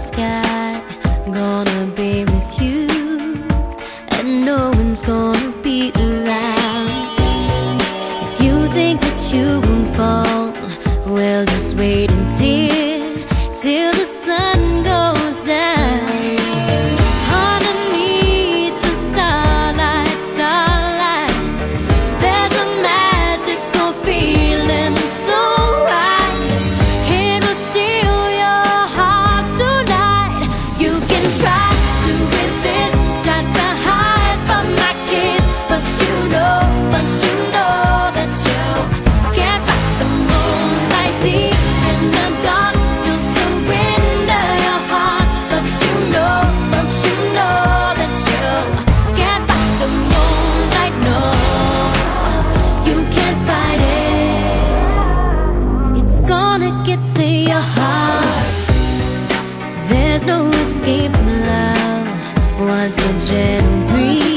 sky, gonna be with you, and no one's gonna be around. If you think that you won't fall, well, just wait till the sun goes down. Underneath the starlight, there's a magical feeling so right. It will steal your heart tonight. You can try to resist, try to hide from my kiss, but you know that you can't fight the moonlight deep in the dark. You'll surrender your heart, but you know that you can't fight the moonlight. No, you can't fight it. It's gonna get to your heart. There's no escape from love once the gentle breeze